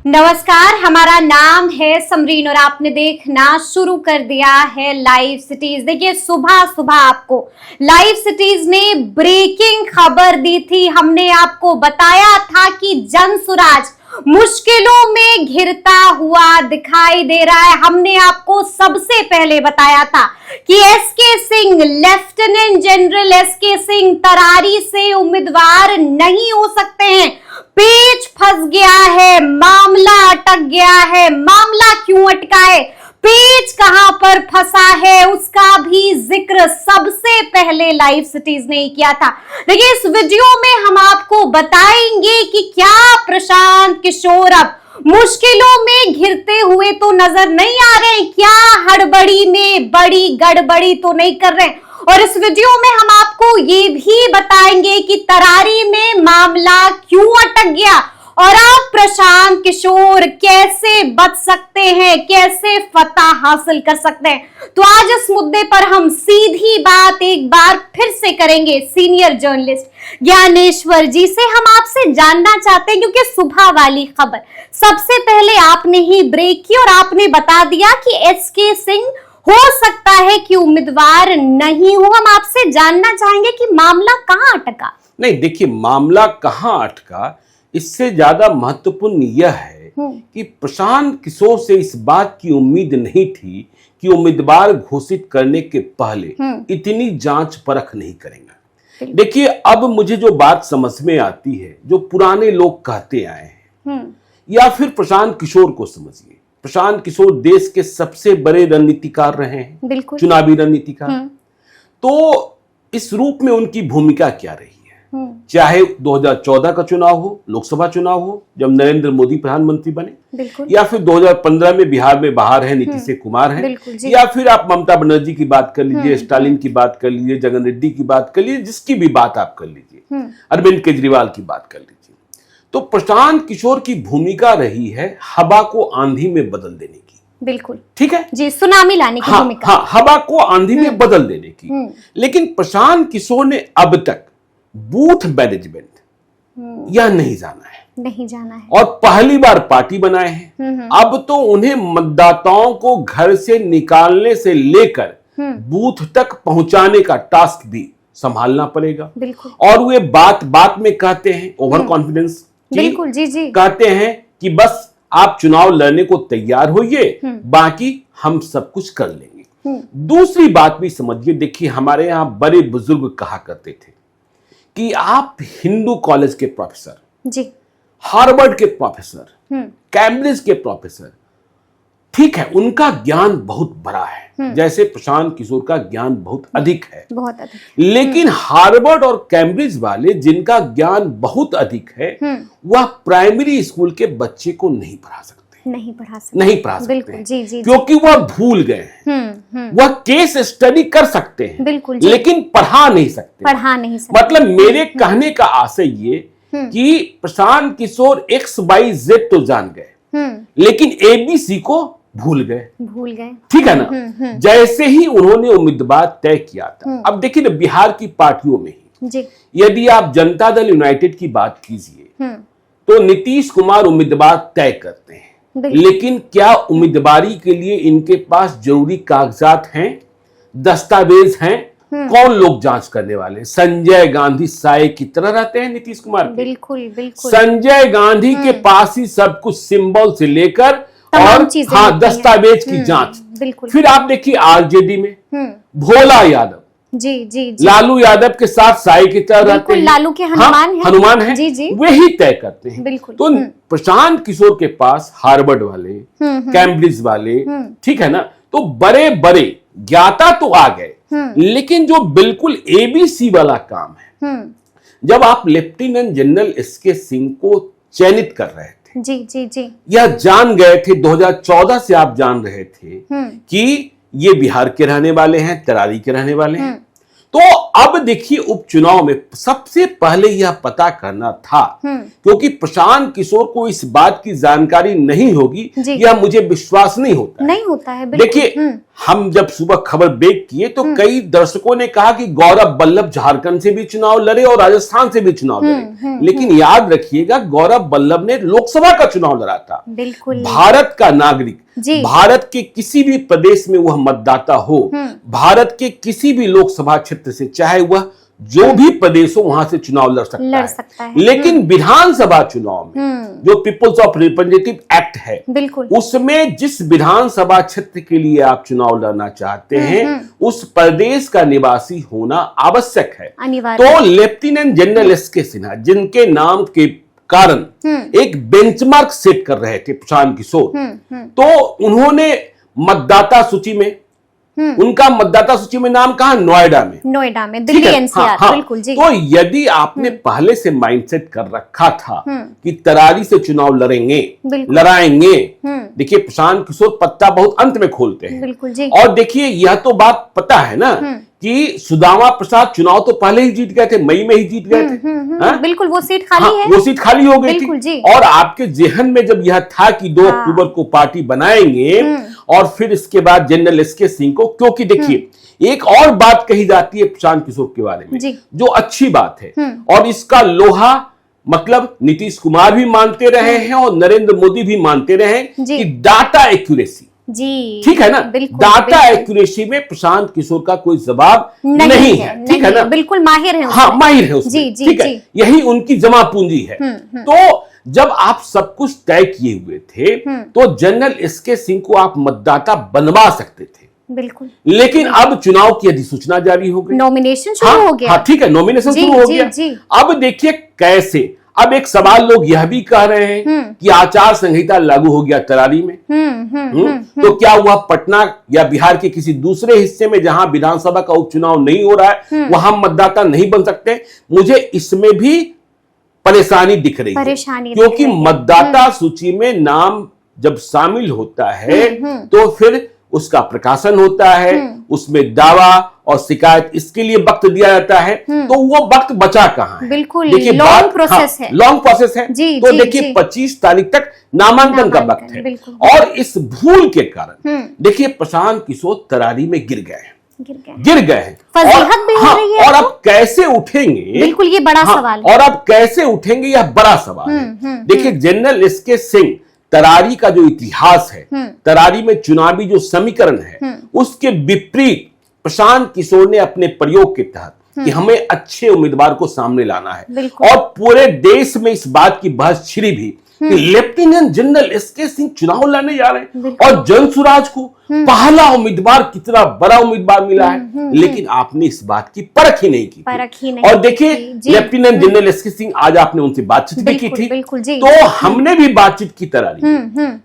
नमस्कार, हमारा नाम है समरीन और आपने देखना शुरू कर दिया है लाइव सिटीज। देखिए सुबह सुबह आपको लाइव सिटीज ने ब्रेकिंग खबर दी थी। हमने आपको बताया था कि जनसुराज मुश्किलों में घिरता हुआ दिखाई दे रहा है। हमने आपको सबसे पहले बताया था कि S K Singh, lieutenant general S K Singh Tarari से उम्मीदवार नहीं हो सकते हैं। पेच फंस गया है, मामला अटक गया है। मामला क्यों अटका है, पेच कहां पर फंसा है, उसका भी जिक्र सबसे पहले लाइव सिटीज ने ही किया था। देखिए इस वीडियो में हम आपको बताएंगे कि क्या प्रशांत किशोर अब मुश्किलों में घिरते हुए तो नजर नहीं आ रहे हैं, क्या हड़बड़ी में बड़ी गड़बड़ी तो नहीं कर रहे हैं। और इस वीडियो में हम आपको ये भी बताएंगे कि तरारी में मामला क्यों अटक गया और अब प्रशांत किशोर कैसे बच सकते हैं, कैसे फतह हासिल कर सकते हैं। तो आज इस मुद्दे पर हम सीधी बात एक बार फिर से करेंगे सीनियर जर्नलिस्ट ज्ञानेश्वर जी से। हम आपसे जानना चाहते हैं क्योंकि सुबह वाली खबर सबसे पहले आपने ही ब्रेक की और आपने बता दिया कि एसके सिंह हो सकता है कि उम्मीदवार नहीं हो। हम आपसे जानना चाहेंगे कि मामला कहां अटका। नहीं देखिए, मामला कहां अटका इससे ज्यादा महत्वपूर्ण यह है कि प्रशांत किशोर से इस बात की उम्मीद नहीं थी कि उम्मीदवार घोषित करने के पहले इतनी जांच परख नहीं करेंगे। देखिए अब मुझे जो बात समझ में आती है, जो पुराने लोग कहते आए हैं या फिर प्रशांत किशोर को समझिए, प्रशांत किशोर देश के सबसे बड़े रणनीतिकार रहे हैं, चुनावी रणनीतिकार। तो इस रूप में उनकी भूमिका क्या रही है, चाहे 2014 का चुनाव हो, लोकसभा चुनाव हो जब नरेंद्र मोदी प्रधानमंत्री बने, या फिर 2015 में बिहार में बाहर है नीतीश कुमार है, या फिर आप ममता बनर्जी की बात कर लीजिए, स्टालिन की बात कर लीजिए, जगन रेड्डी की बात कर लीजिए, जिसकी भी बात आप कर लीजिए, अरविंद केजरीवाल की बात कर लीजिए। तो प्रशांत किशोर की भूमिका रही है हवा को आंधी में बदल देने की। बिल्कुल ठीक है जी, सुनामी लाने की भूमिका। हाँ, हवा को आंधी में बदल देने की। लेकिन प्रशांत किशोर ने अब तक बूथ मैनेजमेंट यह नहीं जाना है और पहली बार पार्टी बनाए हैं। अब तो उन्हें मतदाताओं को घर से निकालने से लेकर बूथ तक पहुंचाने का टास्क भी संभालना पड़ेगा। और वे बात बात में कहते हैं ओवर कॉन्फिडेंस, बिल्कुल जी कहते हैं कि बस आप चुनाव लड़ने को तैयार होइए, बाकी हम सब कुछ कर लेंगे। दूसरी बात भी समझिए, देखिए हमारे यहां बड़े बुजुर्ग कहा करते थे कि आप हिंदू कॉलेज के प्रोफेसर जी, हार्वर्ड के प्रोफेसर, कैम्ब्रिज के प्रोफेसर, ठीक है उनका ज्ञान बहुत बड़ा है, जैसे प्रशांत किशोर का ज्ञान बहुत अधिक है, बहुत अधिक। लेकिन हार्वर्ड और कैम्ब्रिज वाले जिनका ज्ञान बहुत अधिक है वह प्राइमरी स्कूल के बच्चे को नहीं पढ़ा सकते जी, क्योंकि वह भूल गए हैं। वह केस स्टडी कर सकते हैं लेकिन पढ़ा नहीं सकते। मतलब मेरे कहने का आशय ये कि प्रशांत किशोर XYZ तो जान गए लेकिन ABC को भूल गए। ठीक है ना। जैसे ही उन्होंने उम्मीदवार तय किया था, अब देखिए ना बिहार की पार्टियों में ही यदि आप जनता दल यूनाइटेड की बात कीजिए तो नीतीश कुमार उम्मीदवार तय करते हैं, लेकिन क्या उम्मीदवारी के लिए इनके पास जरूरी कागजात हैं, दस्तावेज हैं, कौन लोग जांच करने वाले? संजय गांधी साये की तरह रहते हैं नीतीश कुमार के। बिल्कुल। संजय गांधी के पास ही सब कुछ सिंबल से लेकर और दस्तावेज की जांच। फिर आप देखिए आरजेडी में भोला यादव जी, लालू यादव के साथ साई की तरह रहते हैं, लालू के हनुमान है जी, वे ही तय करते हैं। तो प्रशांत किशोर के पास हार्वर्ड वाले, कैम्ब्रिज वाले, ठीक है ना, तो बड़े बड़े ज्ञाता तो आ गए, लेकिन जो बिल्कुल ABC वाला काम है, जब आप लेफ्टिनेंट जनरल एसके सिंह को चयनित कर रहे थे जी, यह जान गए थे 2014 से आप जान रहे थे कि ये बिहार के रहने वाले हैं, तरारी के रहने वाले हैं। तो अब देखिए उपचुनाव में सबसे पहले यह पता करना था, क्योंकि प्रशांत किशोर को इस बात की जानकारी नहीं होगी, यह मुझे विश्वास नहीं होता है। देखिए हम जब सुबह खबर ब्रेक किए तो कई दर्शकों ने कहा कि गौरव बल्लभ झारखंड से भी चुनाव लड़े और राजस्थान से भी चुनाव लड़े, लेकिन याद रखिएगा गौरव बल्लभ ने लोकसभा का चुनाव लड़ा था। बिल्कुल भारत का नागरिक, भारत के किसी भी प्रदेश में वह मतदाता हो, भारत के किसी भी लोकसभा क्षेत्र से, चाहे वह जो भी प्रदेश हो वहां से चुनाव लड़ सकता है। लेकिन विधानसभा चुनाव में जो पीपुल्स ऑफ रिप्रेजेंटेटिव एक्ट है, बिल्कुल उसमें जिस विधानसभा क्षेत्र के लिए आप चुनाव लड़ना चाहते हैं उस प्रदेश का निवासी होना आवश्यक है। तो लेफ्टिनेंट जनरल एस.के. सिन्हा, जिनके नाम के कारण एक बेंचमार्क सेट कर रहे थे प्रशांत किशोर, तो उन्होंने मतदाता सूची में, उनका मतदाता सूची में नाम कहा, नोएडा में दिल्ली एनसीआर। बिल्कुल जी। तो यदि आपने पहले से माइंडसेट कर रखा था कि तरारी से चुनाव लड़ाएंगे, देखिए प्रशांत किशोर पत्ता बहुत अंत में खोलते हैं। बिल्कुल जी। और देखिए यह तो बात पता है ना कि सुदामा प्रसाद चुनाव तो पहले ही जीत गए थे, मई में ही जीत गए थे। बिल्कुल वो सीट खाली है, वो सीट खाली हो गई थी। और आपके जेहन में जब यह था कि 2 अक्टूबर को पार्टी बनाएंगे और फिर इसके बाद जनरल एस.के. सिंह को, क्योंकि देखिए एक और बात कही जाती है प्रशांत किशोर के बारे में जो अच्छी बात है, और इसका लोहा मतलब नीतीश कुमार भी मानते रहे हैं और नरेंद्र मोदी भी मानते रहे हैं कि डाटा एक्यूरेसी, ठीक है ना, डाटा एक्यूरेसी में प्रशांत किशोर का कोई जवाब नहीं है, ठीक है ना, बिल्कुल माहिर है, हाँ माहिर है उसमें, ठीक है, यही उनकी जमा पूंजी है। तो जब आप सब कुछ तय किए हुए थे तो जनरल एस.के. सिंह को आप मतदाता बनवा सकते थे, बिल्कुल, लेकिन अब चुनाव की अधिसूचना जारी हो गई, नॉमिनेशन शुरू हो गया, हाँ ठीक है, नॉमिनेशन शुरू हो गया। अब देखिए कैसे, अब एक सवाल लोग यह भी कह रहे हैं कि आचार संहिता लागू हो गया तरारी में, तो क्या वह पटना या बिहार के किसी दूसरे हिस्से में जहां विधानसभा का उपचुनाव नहीं हो रहा है वहां मतदाता नहीं बन सकते? मुझे इसमें भी परेशानी दिख रही है, क्योंकि मतदाता सूची में नाम जब शामिल होता है तो फिर उसका प्रकाशन होता है, उसमें दावा और शिकायत इसके लिए वक्त दिया जाता है, तो वो वक्त बचा कहां है? बिल्कुल देखिए लॉन्ग प्रोसेस है, लॉन्ग प्रोसेस है। तो देखिए 25 तारीख तक नामांकन का वक्त है, और इस भूल के कारण देखिए प्रशांत किशोर तरारी में गिर गए हैं, फजीहत भी हो रही है। और अब कैसे उठेंगे, बिल्कुल ये बड़ा सवाल है, और अब कैसे उठेंगे यह बड़ा सवाल है। देखिए जनरल एस.के. सिंह, तरारी का जो इतिहास है, तरारी में चुनावी जो समीकरण है उसके विपरीत प्रशांत किशोर ने अपने प्रयोग के तहत कि हमें अच्छे उम्मीदवार को सामने लाना है, और पूरे देश में इस बात की बहस छिड़ी भी कि लेफ्टिनेंट जनरल एस.के. सिंह चुनाव लड़ने जा रहे हैं और जनसुराज को पहला उम्मीदवार, कितना बड़ा उम्मीदवार मिला है, लेकिन आपने इस बात की परख ही नहीं की। और देखिए लेफ्टिनेंट जनरल एस.के. सिंह, आज आपने उनसे बातचीत भी की थी, तो हमने भी बातचीत की तरह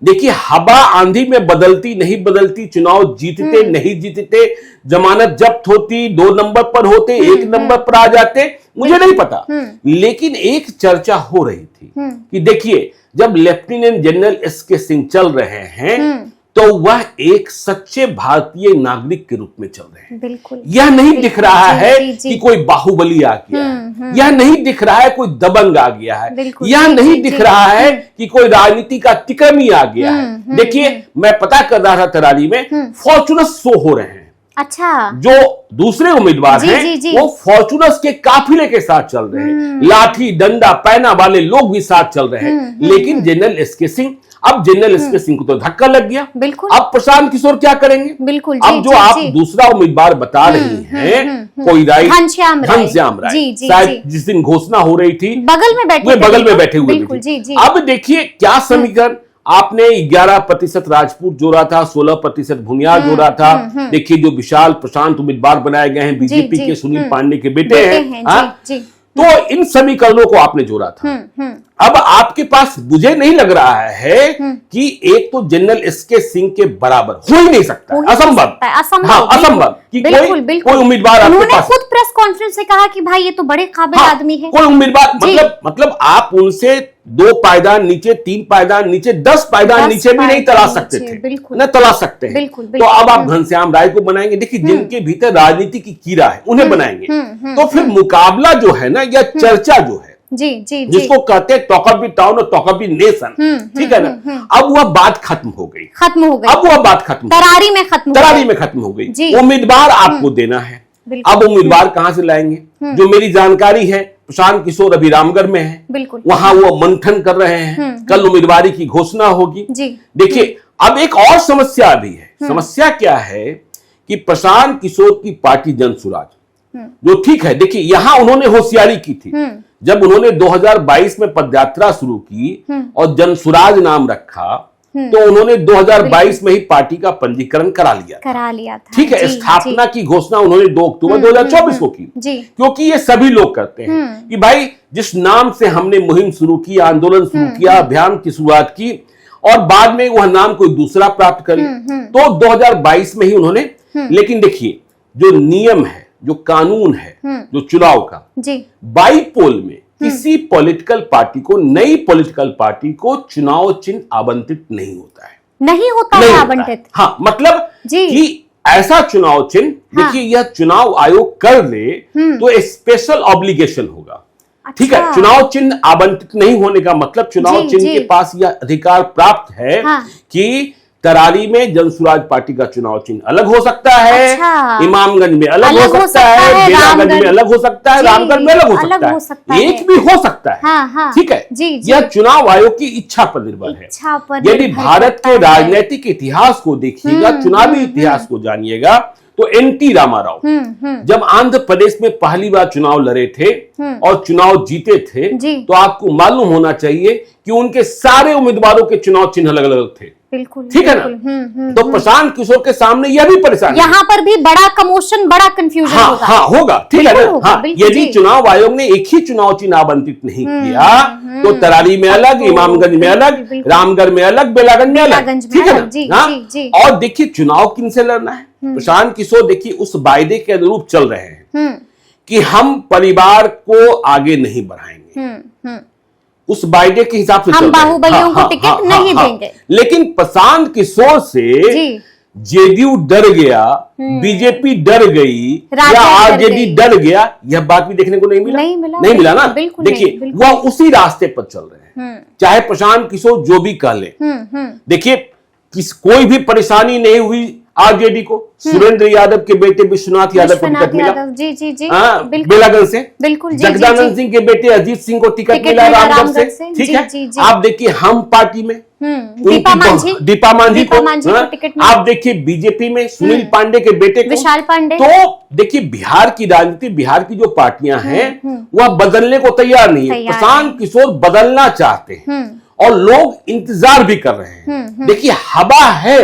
देखिए हवा आंधी में बदलती नहीं बदलती, चुनाव जीतते नहीं जीतते, जमानत जब्त होती, 2 नंबर पर होते, 1 नंबर पर आ जाते, मुझे नहीं पता, लेकिन एक चर्चा हो रही थी कि देखिए जब लेफ्टिनेंट जनरल एस.के. सिंह चल रहे हैं तो वह एक सच्चे भारतीय नागरिक के रूप में चल रहे हैं। बिल्कुल यह नहीं दिख रहा है कि कोई बाहुबली आ गया है, यह नहीं दिख रहा है कोई दबंग आ गया है, यह नहीं दिख रहा है कि कोई राजनीति का तिकमी आ गया है। देखिए मैं पता कर रहा था तरारी में फॉर्चूनस शो हो रहे हैं, अच्छा जो दूसरे उम्मीदवार हैं वो फॉर्चूनस के काफिले के साथ चल रहे हैं, लाठी डंडा पैना वाले लोग भी साथ चल रहे हैं, लेकिन जनरल एस.के. सिंह, अब जनरल एस.के. सिंह को तो धक्का लग गया, बिल्कुल, अब प्रशांत किशोर क्या करेंगे? बिल्कुल अब जो आप दूसरा उम्मीदवार बता रही हैं, कोई राय घनश्याम राय, शायद जिस दिन घोषणा हो रही थी बगल में बैठे हुए, अब देखिए क्या समीकरण, आपने 11% राजपूत जोड़ा था, 16% भूमियाल जोड़ा था, देखिए जो विशाल प्रशांत उम्मीदवार बनाए गए हैं बीजेपी के सुनील पांडे के बेटे हैं, तो इन समीकरणों को आपने जोड़ा था। अब आपके पास मुझे नहीं लग रहा है कि एक तो जनरल एसके सिंह के बराबर हो ही नहीं सकता, असंभव, हाँ असंभव कि कोई उम्मीदवार आपके पास। खुद प्रेस कॉन्फ्रेंस से कहा कि भाई ये तो बड़े काबिल आदमी है, कोई उम्मीदवार मतलब आप उनसे 2 पायदान नीचे, 3 पायदान नीचे, 10 पायदान नीचे भी नहीं तलाश सकते थे, न तलाश सकते हैं। तो अब आप घनश्याम राय को बनाएंगे, देखिए जिनके भीतर राजनीति की कीड़ा है उन्हें बनाएंगे, तो फिर मुकाबला जो है ना, या चर्चा जो है, जी जिसको कहते हैं टॉक ऑफ द टाउन और टॉक ऑफ द नेशन, ठीक है ना, अब वह बात खत्म हो गई, अब वह बात खत्म, तरारी में खत्म हो गई। उम्मीदवार आपको देना है। अब उम्मीदवार कहां से लाएंगे? जो मेरी जानकारी है, प्रशांत किशोर अभी रामगढ़ में है, वहां वो मंथन कर रहे हैं, कल उम्मीदवारी की घोषणा होगी। देखिए अब एक और समस्या भी है। समस्या क्या है कि प्रशांत किशोर की पार्टी जनसुराज, जो ठीक है, देखिए यहां उन्होंने होशियारी की थी जब उन्होंने 2022 में पदयात्रा शुरू की और जनसुराज नाम रखा, तो उन्होंने 2022 में ही पार्टी का पंजीकरण करा लिया था। ठीक है, स्थापना की घोषणा उन्होंने 2 अक्टूबर 2024 को की, क्योंकि ये सभी लोग करते हैं कि भाई जिस नाम से हमने मुहिम शुरू की, आंदोलन शुरू किया, अभियान की शुरुआत की और बाद में वह नाम कोई दूसरा प्राप्त करे, तो 2022 में ही उन्होंने। लेकिन देखिए जो नियम है, जो कानून है, जो चुनाव का, बाईपोल में किसी पॉलिटिकल पार्टी को, नई पॉलिटिकल पार्टी को चुनाव चिन्ह आवंटित नहीं होता है, नहीं होता आवंटित। हाँ, मतलब कि ऐसा चुनाव चिन्ह, देखिए यह चुनाव आयोग कर ले तो स्पेशल ऑब्लिगेशन होगा। ठीक है, चुनाव चिन्ह आवंटित नहीं होने का मतलब चुनाव चिन्ह के पास यह अधिकार प्राप्त है कि तरारी में जनसुराज पार्टी का चुनाव चिन्ह अलग हो सकता है, इमामगंज में अलग हो सकता है, बेलागंज में अलग हो सकता है, रामगढ़ में अलग हो सकता है, एक भी हो सकता है। ठीक है, यह चुनाव आयोग की इच्छा पर निर्भर है। यदि भारत के राजनीतिक इतिहास को देखिएगा, चुनावी इतिहास को जानिएगा, तो एनटी रामाराव जब आंध्र प्रदेश में पहली बार चुनाव लड़े थे और चुनाव जीते थे, तो आपको मालूम होना चाहिए कि उनके सारे उम्मीदवारों के चुनाव चिन्ह अलग अलग थे। ठीक है ना। तो प्रशांत किशोर के सामने यह भी परेशानी, यहाँ पर भी बड़ा कमोशन, बड़ा कंफ्यूजन होगा। हाँ होगा, ठीक है ना। हाँ, यदि चुनाव आयोग ने एक ही चुनाव चिन्ह आवंटित नहीं किया, तो तरारी में अलग, इमामगंज में अलग, रामगढ़ में अलग, बेलागंज में अलग, ठीक है ना। और देखिए चुनाव किनसे लड़ना है, प्रशांत किशोर देखिए उस वायदे के अनुरूप चल रहे हैं कि हम परिवार को आगे नहीं बढ़ाएंगे, उस वायदे के हिसाब से हम बाहुबलियों को टिकट नहीं देंगे। लेकिन प्रशांत किशोर से जेडीयू डर गया, बीजेपी डर गई, या आरजेडी डर गया, यह बात भी देखने को नहीं मिला ना। देखिए वह उसी रास्ते पर चल रहे हैं, चाहे प्रशांत किशोर जो भी कह ले। देखिए कोई भी परेशानी नहीं हुई आरजेडी को, सुरेंद्र यादव के बेटे विश्वनाथ यादव को टिकट मिला बेलागंज से, जगदानंद सिंह के बेटे अजीत सिंह को टिकट मिला रामगढ़ से। ठीक है, आप देखिए हम पार्टी में दीपा मांझी को टिकट, आप देखिए बीजेपी में सुनील पांडे के बेटे विशाल पांडे। तो देखिए बिहार की राजनीति, बिहार की जो पार्टियां हैं वह बदलने को तैयार नहीं है। प्रशांत किशोर बदलना चाहते हैं और लोग इंतजार भी कर रहे हैं। देखिए हवा है,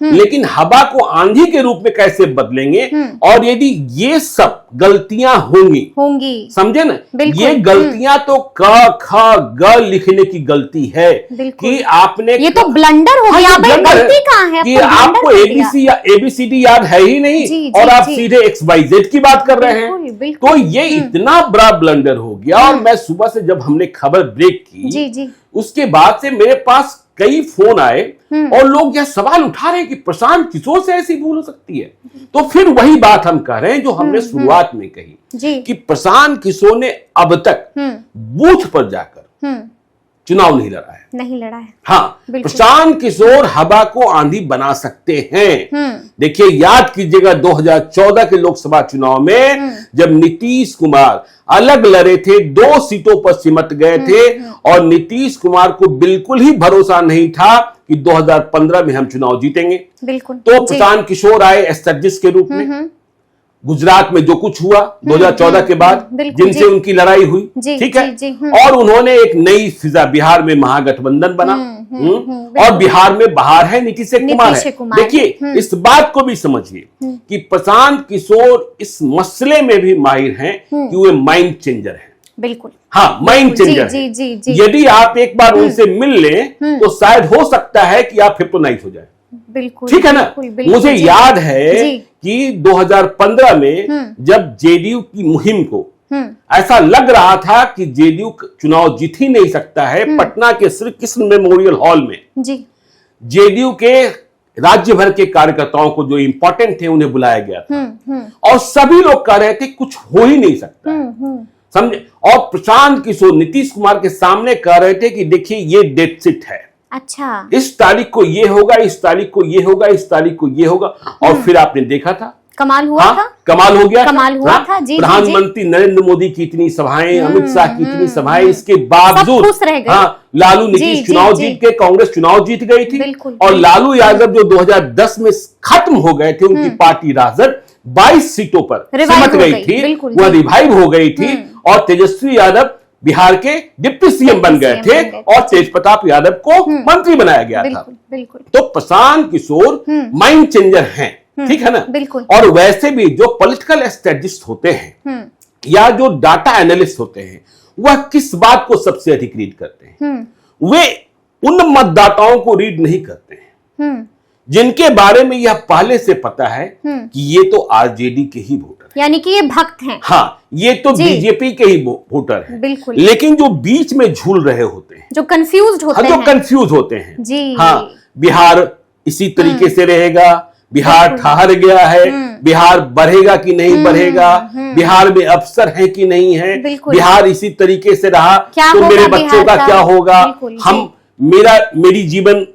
लेकिन हवा को आंधी के रूप में कैसे बदलेंगे, और यदि ये सब गलतियां होंगी, समझे ना, ये गलतियां तो क ख ग लिखने की गलती है कि आपने, ये तो ब्लंडर हो गया। गलती कहाँ है कि आपको एबीसीडी याद है ही नहीं, और आप सीधे XYZ की बात कर रहे हैं, तो ये इतना बड़ा ब्लंडर हो गया। और मैं सुबह से जब हमने खबर ब्रेक की, उसके बाद से मेरे पास कई फोन आए और लोग यह सवाल उठा रहे हैं कि प्रशांत किशोर से ऐसी भूल हो सकती है। तो फिर वही बात हम कह रहे हैं जो हमने शुरुआत में कही कि प्रशांत किशोर ने अब तक बूथ पर जाकर चुनाव नहीं लड़ा है। हाँ, प्रशांत किशोर हवा को आंधी बना सकते हैं। देखिए याद कीजिएगा 2014 के लोकसभा चुनाव में जब नीतीश कुमार अलग लड़े थे, 2 सीटों पर सिमट गए थे, और नीतीश कुमार को बिल्कुल ही भरोसा नहीं था कि 2015 में हम चुनाव जीतेंगे। तो प्रशांत किशोर आए एस्ट्रेटजिस्ट के रूप में। गुजरात में जो कुछ हुआ 2014 के बाद, जिनसे उनकी लड़ाई हुई, ठीक है, और उन्होंने एक नई फिजा, बिहार में महागठबंधन बना, और बिहार में बाहर है नीतीश कुमार है। देखिए इस बात को भी समझिए कि प्रशांत किशोर इस मसले में भी माहिर हैं कि वे माइंड चेंजर हैं। बिल्कुल। हाँ, माइंड चेंजर। जी, जी, जी। यदि आप एक बार उनसे मिल लें तो शायद हो सकता है कि आप हिप्नोटाइज हो जाए। बिल्कुल, ठीक है ना। बिल्कुल, बिल्कुल, मुझे जी, याद है जी, कि 2015 में जब जेडीयू की मुहिम को ऐसा लग रहा था कि जेडीयू चुनाव जीत ही नहीं सकता है, पटना के श्री कृष्ण मेमोरियल हॉल में जी, जेडीयू के राज्य भर के कार्यकर्ताओं को जो इंपॉर्टेंट थे उन्हें बुलाया गया था और सभी लोग कह रहे थे कुछ हो ही नहीं सकता है, समझे। और प्रशांत किशोर नीतीश कुमार के सामने कह रहे थे कि देखिए ये डेट सीट है, अच्छा, इस तारीख को ये होगा, इस तारीख को ये होगा, इस तारीख को ये होगा। और फिर आपने देखा था, कमाल हुआ था, कमाल हो गया, कमाल हुआ था। जी, प्रधानमंत्री नरेंद्र मोदी की इतनी सभाएं, अमित शाह की इतनी सभाएं, इसके बावजूद लालू नीतीश चुनाव जीत के, कांग्रेस चुनाव जीत गई थी और लालू यादव जो 2010 में खत्म हो गए थे, उनकी पार्टी राजद 22 सीटों पर सिमट गई थी, वह रिवाइव हो गई थी और तेजस्वी यादव बिहार के डिप्टी सीएम बन गए थे और तेज प्रताप यादव को मंत्री बनाया गया था। तो प्रशांत किशोर माइंड चेंजर हैं, ठीक है ना। और वैसे भी जो पॉलिटिकल स्ट्रेटजिस्ट होते हैं या जो डाटा एनालिस्ट होते हैं, वह किस बात को सबसे अधिक रीड करते हैं? वे उन मतदाताओं को रीड नहीं करते हैं जिनके बारे में यह पहले से पता है कि ये तो आरजेडी के ही वोटर हैं, यानी कि ये भक्त हैं। हाँ, ये तो बीजेपी के ही वोटर हैं। बिल्कुल। लेकिन जो बीच में झूल रहे होते हैं, जो कंफ्यूज्ड होते हैं, जो कंफ्यूज होते हैं, जी, हाँ, बिहार इसी तरीके से रहेगा, बिहार ठहर गया है, बिहार बढ़ेगा कि नहीं बढ़ेगा, बिहार में अफसर है कि नहीं है, बिहार इसी तरीके से रहा तो मेरे बच्चों का क्या होगा, मेरी जीवन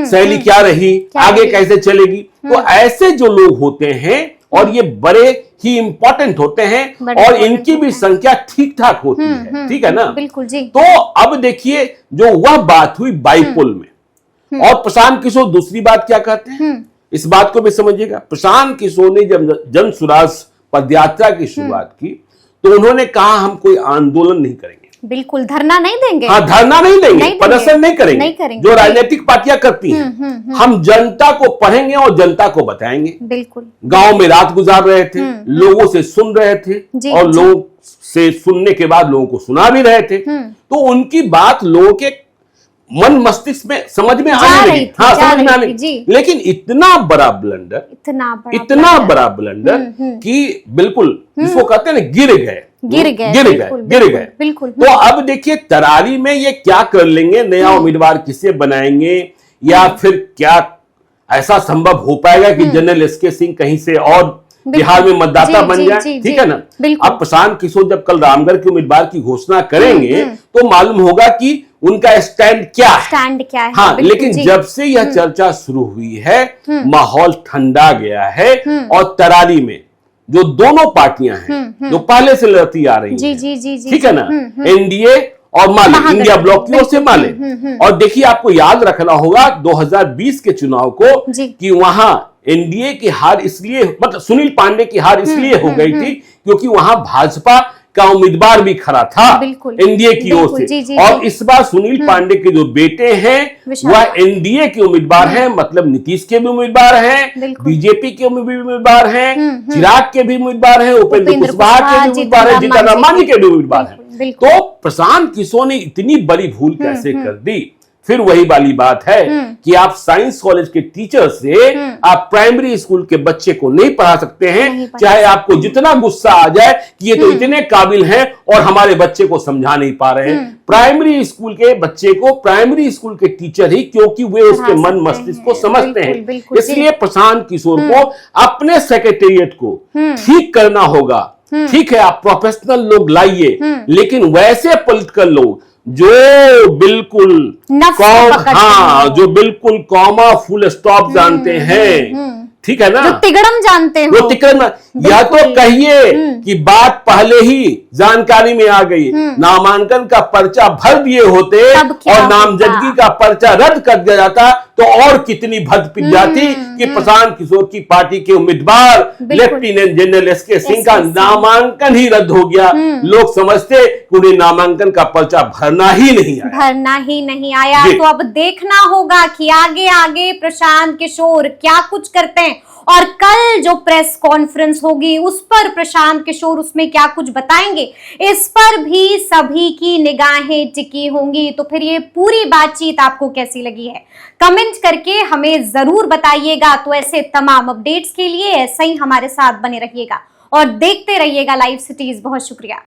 शैली क्या रही, आगे कैसे चलेगी। तो ऐसे जो लोग होते हैं और ये बड़े ही इंपॉर्टेंट होते हैं और इनकी भी संख्या ठीक ठाक होती है, ठीक है ना। बिल्कुल जी। तो अब देखिए जो वह बात हुई बाईपोल में, और प्रशांत किशोर दूसरी बात क्या कहते हैं, इस बात को भी समझिएगा। प्रशांत किशोर ने जब जन सुराज पदयात्रा की शुरुआत की तो उन्होंने कहा हम कोई आंदोलन नहीं करेंगे, बिल्कुल, धरना नहीं देंगे, हाँ, धरना नहीं देंगे, प्रदर्शन नहीं करेंगे, जो राजनीतिक पार्टियां करती हैं। हम जनता को पढ़ेंगे और जनता को बताएंगे। बिल्कुल। गांव में रात गुजार रहे थे, लोगों से सुन रहे थे और लोगों से सुनने के बाद लोगों को सुना भी रहे थे, तो उनकी बात लोगों के मन मस्तिष्क में समझ में आने लगी, हाँ, समझ में आने लगी। लेकिन इतना बड़ा ब्लंडर, इतना बड़ा ब्लंडर कि बिल्कुल जिसको कहते हैं ना गिर गए। बिल्कुल। तो अब देखिए तरारी में ये क्या कर लेंगे, नया उम्मीदवार किसे बनाएंगे, या फिर क्या ऐसा संभव हो पाएगा कि जनरल एसके सिंह कहीं से और बिहार में मतदाता बन जाए, ठीक है ना। अब प्रशांत किशोर जब कल रामगढ़ के उम्मीदवार की घोषणा करेंगे तो मालूम होगा कि उनका स्टैंड क्या है। हाँ, लेकिन जब से यह चर्चा शुरू हुई है माहौल ठंडा गया है और तरारी में जो दोनों पार्टियां हैं जो पहले से लड़ती आ रही हैं, ठीक है ना, एनडीए और माले, इंडिया ब्लॉक की ओर से माले। और देखिए आपको याद रखना होगा 2020 के चुनाव को कि वहां एनडीए की हार इसलिए, मतलब सुनील पांडे की हार इसलिए हो गई थी क्योंकि वहां भाजपा का उम्मीदवार भी खड़ा था एनडीए की ओर से। और इस बार सुनील पांडे के जो बेटे हैं वह एनडीए के उम्मीदवार हैं, मतलब नीतीश के भी उम्मीदवार हैं, बीजेपी के भी उम्मीदवार हैं, चिराग के भी उम्मीदवार हैं, उपेंद्र कुशवाहा के भी उम्मीदवार हैं, जीतन राम मांझी के भी उम्मीदवार हैं। तो प्रशांत किशोर ने इतनी बड़ी भूल कैसे कर दी? फिर वही वाली बात है कि आप साइंस कॉलेज के टीचर से आप प्राइमरी स्कूल के बच्चे को नहीं पढ़ा सकते हैं, चाहे आपको जितना गुस्सा आ जाए कि ये तो इतने काबिल हैं और हमारे बच्चे को समझा नहीं पा रहे हैं। प्राइमरी स्कूल के बच्चे को प्राइमरी स्कूल के टीचर ही, क्योंकि वे उसके मन मस्तिष्क को समझते हैं। इसलिए प्रशांत किशोर को अपने सेक्रेटेरिएट को ठीक करना होगा। ठीक है, आप प्रोफेशनल लोग लाइए, लेकिन वैसे पॉलिटिकल लोग जो बिल्कुल जो बिल्कुल कॉमा फुल स्टॉप जानते हैं, ठीक है ना, जो तिगड़म जानते हो, या तो कहिए कि बात पहले ही जानकारी में आ गई, नामांकन का पर्चा भर दिए होते और नामजदगी का पर्चा रद्द कर दिया जाता तो और कितनी भद पिट जाती कि प्रशांत किशोर की पार्टी के उम्मीदवार लेफ्टिनेंट जनरल एसके सिंह का नामांकन ही रद्द हो गया। लोग समझते कि उन्हें नामांकन का पर्चा भरना ही नहीं आया। तो अब देखना होगा कि आगे आगे प्रशांत किशोर क्या कुछ करते हैं और कल जो प्रेस कॉन्फ्रेंस होगी उस पर प्रशांत किशोर उसमें क्या कुछ बताएंगे, इस पर भी सभी की निगाहें टिकी होंगी। तो फिर ये पूरी बातचीत आपको कैसी लगी है, कमेंट करके हमें जरूर बताइएगा। तो ऐसे तमाम अपडेट्स के लिए ऐसे ही हमारे साथ बने रहिएगा और देखते रहिएगा लाइव सिटीज। बहुत शुक्रिया।